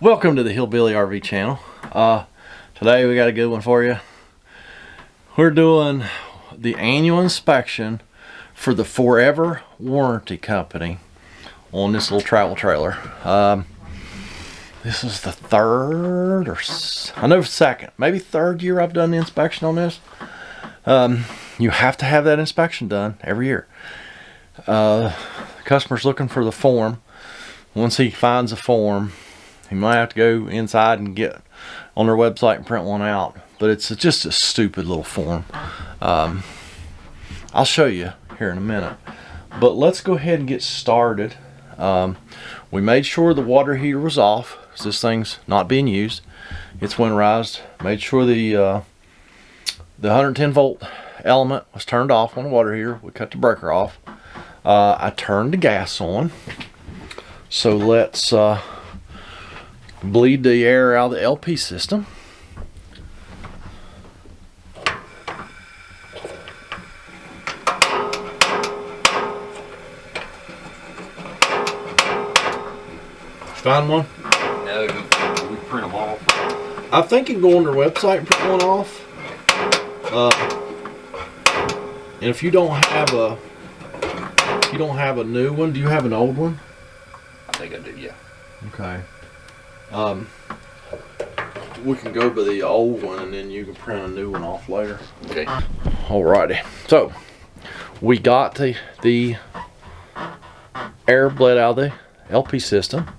Welcome to the Hillbilly RV channel. Today we got a good one for you. We're doing the annual inspection for the Forever Warranty Company on this little travel trailer. This is the third or second, maybe third year I've done the inspection on this. You have to have that inspection done every year. The customer's looking for the form. Once he finds a form, he might have to go inside and get on their website and print one out. But it's just a stupid little form. I'll show you here in a minute. But let's go ahead and get started. We made sure the water heater was off, because this thing's not being used. It's winterized. Made sure the 110 volt element was turned off on the water heater. We cut the breaker off. I turned the gas on. So let's bleed the air out of the LP system. Find one? No, we print them off. I think you can go on their website and print one off. And if you don't have a new one, do you have an old one? I think I do, yeah. Okay. We can go by the old one and then you can print a new one off later. Okay. Alrighty. So we got the air bled out of the LP system.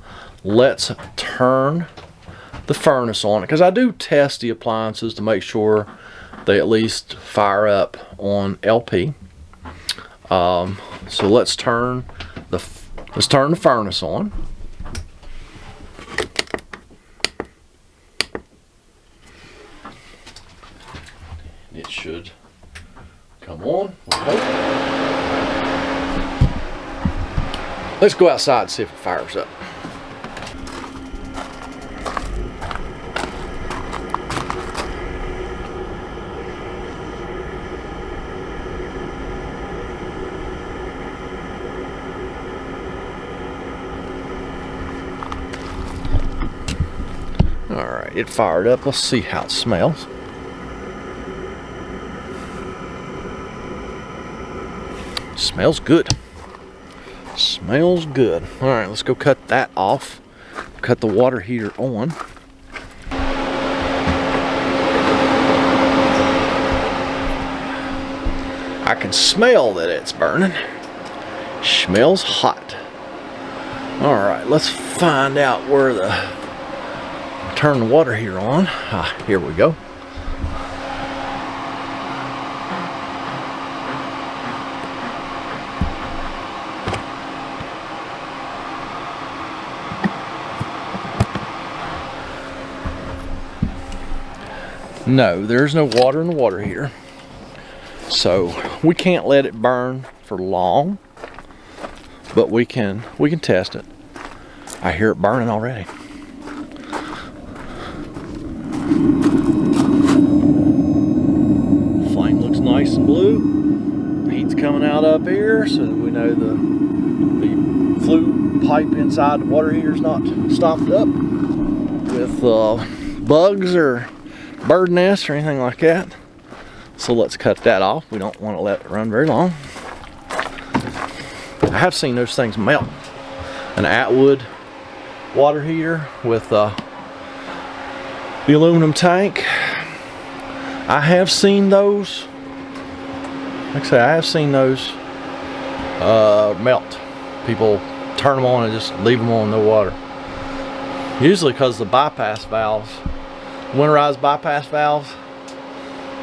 Let's turn the furnace on, because I do test the appliances to make sure they at least fire up on LP. So let's turn the furnace on. It should come on. Let's go outside and see if it fires up. Alright, it fired up. Let's see how it smells. Smells good. Smells good. Alright, let's go cut that off. Cut the water heater on. I can smell that it's burning. Smells hot. Alright, let's find out where turn the water heater on. Here we go. No, there's no water in the water heater, so we can't let it burn for long, but we can test it. I hear it burning already. Flame looks nice and blue. Heat's coming out up here, so we know the flue pipe inside the water heater's not stopped up with bugs or bird nests or anything like that. So let's cut that off. We don't want to let it run very long. I have seen those things melt. An Atwood water heater with the aluminum tank. I have seen those. Like I say, I have seen those melt. People turn them on and just leave them on, no water. Usually because the bypass valves, winterized bypass valves,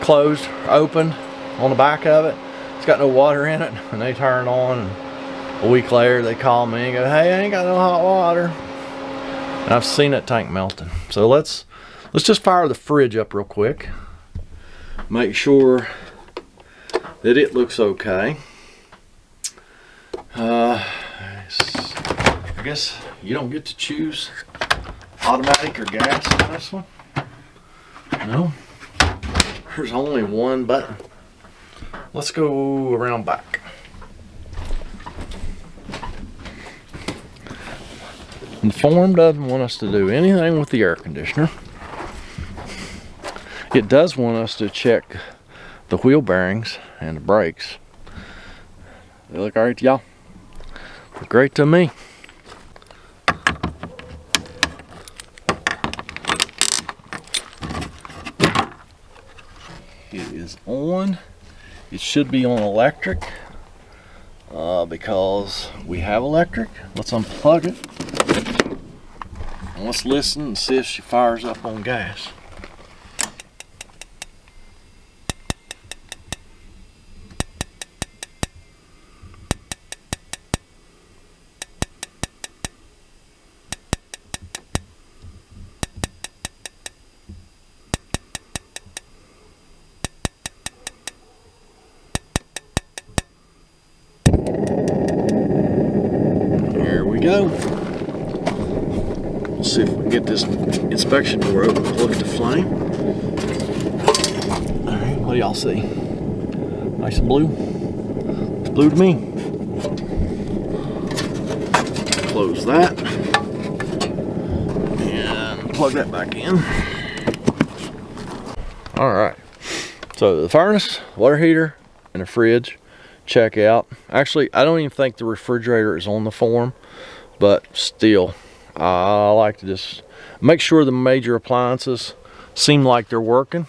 closed or open on the back of it. It's got no water in it, and they turn it on, and a week later they call me and go, "Hey, I ain't got no hot water." And I've seen that tank melting. So let's just fire the fridge up real quick. Make sure that it looks okay. I guess you don't get to choose automatic or gas on this one. No, there's only one button. Let's go around back. And the form doesn't want us to do anything with the air conditioner. It does want us to check the wheel bearings and the brakes. They look all right to y'all? Look great to me. It is on. It should be on electric because we have electric. Let's unplug it. And let's listen and see if she fires up on gas. Go. We'll see if we can get this inspection door open. Look at the flame. Alright, what do y'all see? Nice and blue? It's blue to me. Close that. And plug that back in. Alright. So the furnace, water heater, and the fridge check out. Actually, I don't even think the refrigerator is on the form. But still, I like to just make sure the major appliances seem like they're working.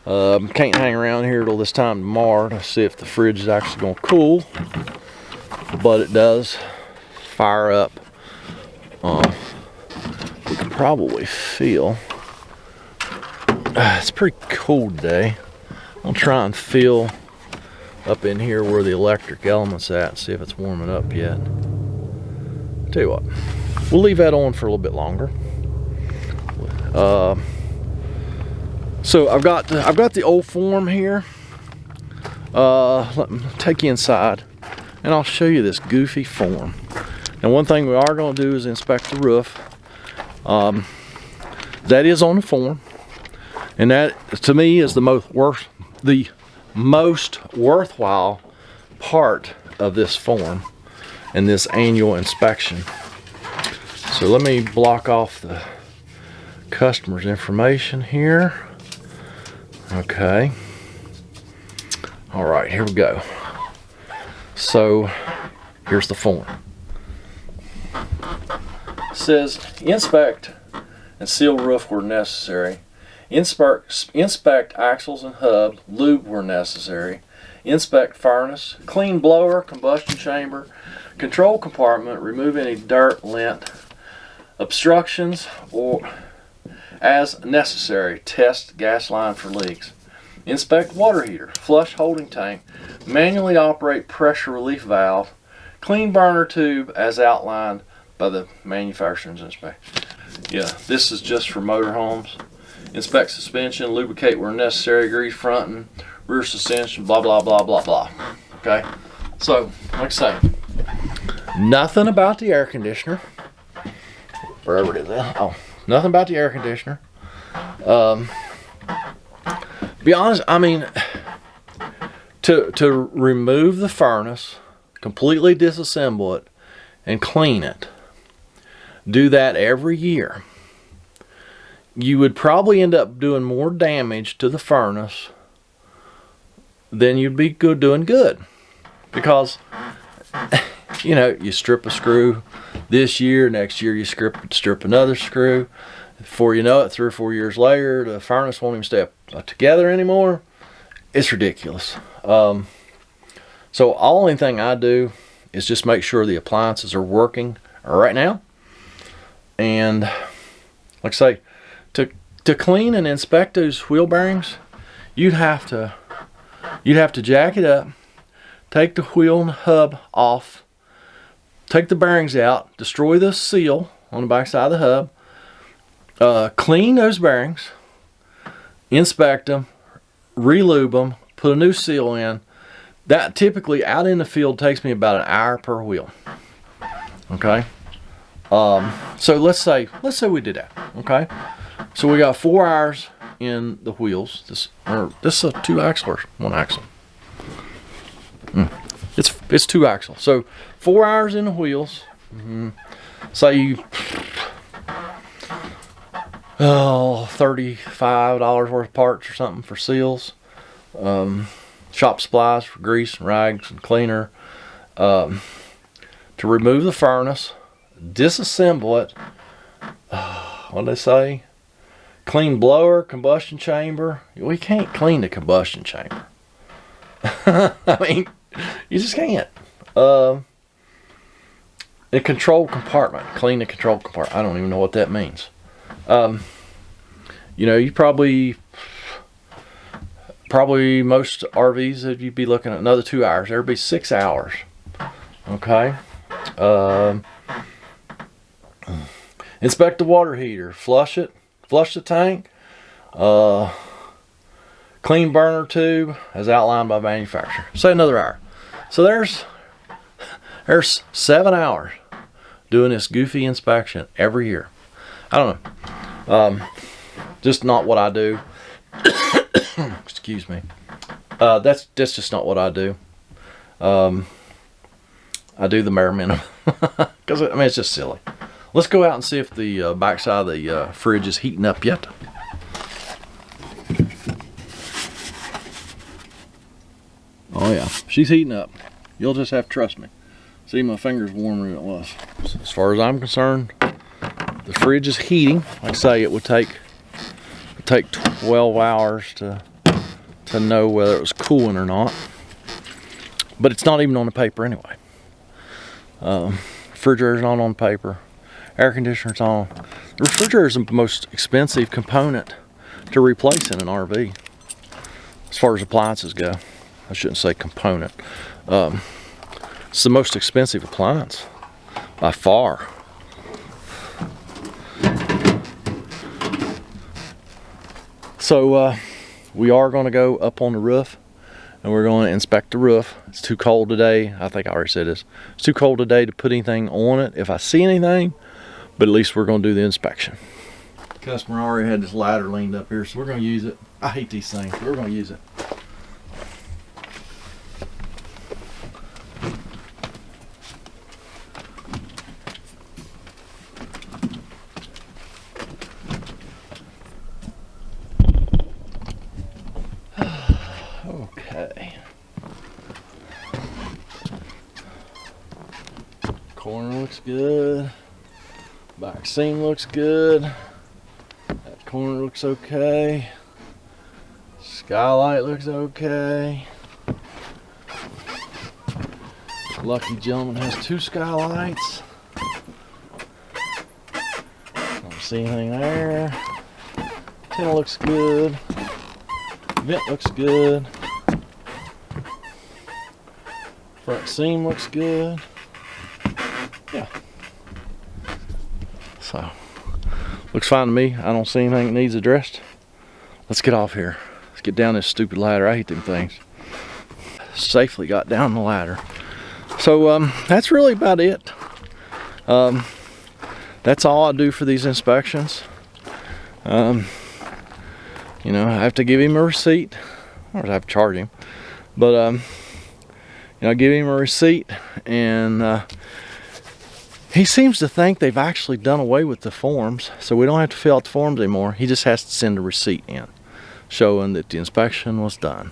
Can't hang around here till this time tomorrow to see if the fridge is actually going to cool. But it does fire up. We can probably feel. It's pretty cold today. I'll try and feel up in here where the electric element's at and see if it's warming up yet. Tell you what, we'll leave that on for a little bit longer. So I've got the old form here. Let me take you inside, and I'll show you this goofy form. And one thing we are going to do is inspect the roof. That is on the form, and that to me is the most worthwhile part of this form and this annual inspection. So let me block off the customer's information here. Okay. All right, here we go. So here's the form. It says inspect and seal roof where necessary. Inspect axles and hub, lube where necessary. Inspect furnace, clean blower, combustion chamber, control compartment, remove any dirt, lint, obstructions, or as necessary. Test gas line for leaks. Inspect water heater, flush holding tank, manually operate pressure relief valve, clean burner tube as outlined by the manufacturer's inspection. Yeah, this is just for motorhomes. Inspect suspension, lubricate where necessary, grease fronting, rear suspension, blah, blah, blah, blah, blah. Okay, so, like I say, nothing about the air conditioner. Wherever it is at. Oh, nothing about the air conditioner. Be honest, I mean, to remove the furnace, completely disassemble it, and clean it, do that every year, you would probably end up doing more damage to the furnace than you'd be doing good. Because, you know, you strip a screw this year, next year you strip another screw. Before you know it, 3 or 4 years later, the furnace won't even stay together anymore. It's ridiculous. So the only thing I do is just make sure the appliances are working right now. And like I say, to clean and inspect those wheel bearings, you'd have to jack it up, take the wheel and hub off, take the bearings out, destroy the seal on the back side of the hub, clean those bearings, inspect them, re-lube them, put a new seal in. That typically out in the field takes me about an hour per wheel. Okay. So let's say we did that. Okay. So we got 4 hours in the wheels. This is a 2 axle or 1 axle. It's 2 axle. So 4 hours in the wheels. say you, $35 worth of parts or something for seals, shop supplies for grease and rags and cleaner, to remove the furnace, disassemble it. What do they say? Clean blower, combustion chamber. We can't clean the combustion chamber. I mean, you just can't. The control compartment. Clean the control compartment. I don't even know what that means. You know, you probably most RVs that you'd be looking at another 2 hours. There'd be 6 hours. Okay. Inspect the water heater. Flush it. Flush the tank. Clean burner tube as outlined by manufacturer. Say another hour. So there's 7 hours doing this goofy inspection every year. I don't know. Just not what I do. Excuse me. That's just not what I do. I do the bare minimum. Because, I mean, it's just silly. Let's go out and see if the backside of the fridge is heating up yet. Oh yeah, she's heating up. You'll just have to trust me. See, my finger's warmer than it was. So as far as I'm concerned, the fridge is heating. Like I say, it would take 12 hours to know whether it was cooling or not. But it's not even on the paper anyway. Refrigerator's not on paper. Air conditioner's on. The refrigerator is the most expensive component to replace in an RV, as far as appliances go. I shouldn't say component. It's the most expensive appliance by far. So we are going to go up on the roof and we're going to inspect the roof. It's too cold today. I think I already said this. It's too cold today to put anything on it if I see anything, but at least we're going to do the inspection. The customer already had this ladder leaned up here, so we're going to use it. I hate these things, but we're going to use it. Okay. Corner looks good. Back seam looks good. That corner looks okay. Skylight looks okay. Lucky gentleman has 2 skylights. Don't see anything there. Tail looks good. Vent looks good. Front seam looks good. Yeah. So, looks fine to me. I don't see anything that needs addressed. Let's get off here. Let's get down this stupid ladder. I hate them things. Safely got down the ladder. So, that's really about it. That's all I do for these inspections. You know, I have to give him a receipt, or I have to charge him. But, you know, I give him a receipt, and he seems to think they've actually done away with the forms, so we don't have to fill out the forms anymore. He just has to send a receipt in, showing that the inspection was done.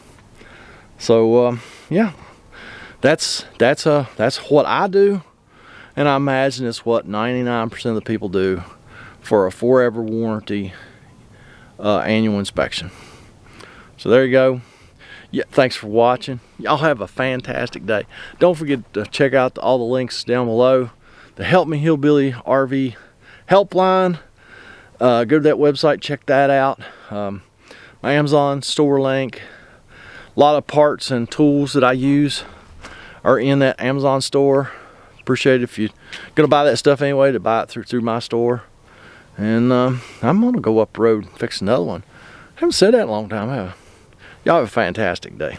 So, yeah, that's what I do, and I imagine it's what 99% of the people do for a forever warranty annual inspection. So there you go. Yeah, thanks for watching. Y'all have a fantastic day. Don't forget to check out all the links down below. The Help Me Hillbilly RV helpline. Go to that website, check that out. My Amazon store link. A lot of parts and tools that I use are in that Amazon store. Appreciate it if you're gonna buy that stuff anyway, to buy it through my store. And I'm gonna go up the road and fix another one. I haven't said that in a long time, have I? Y'all have a fantastic day.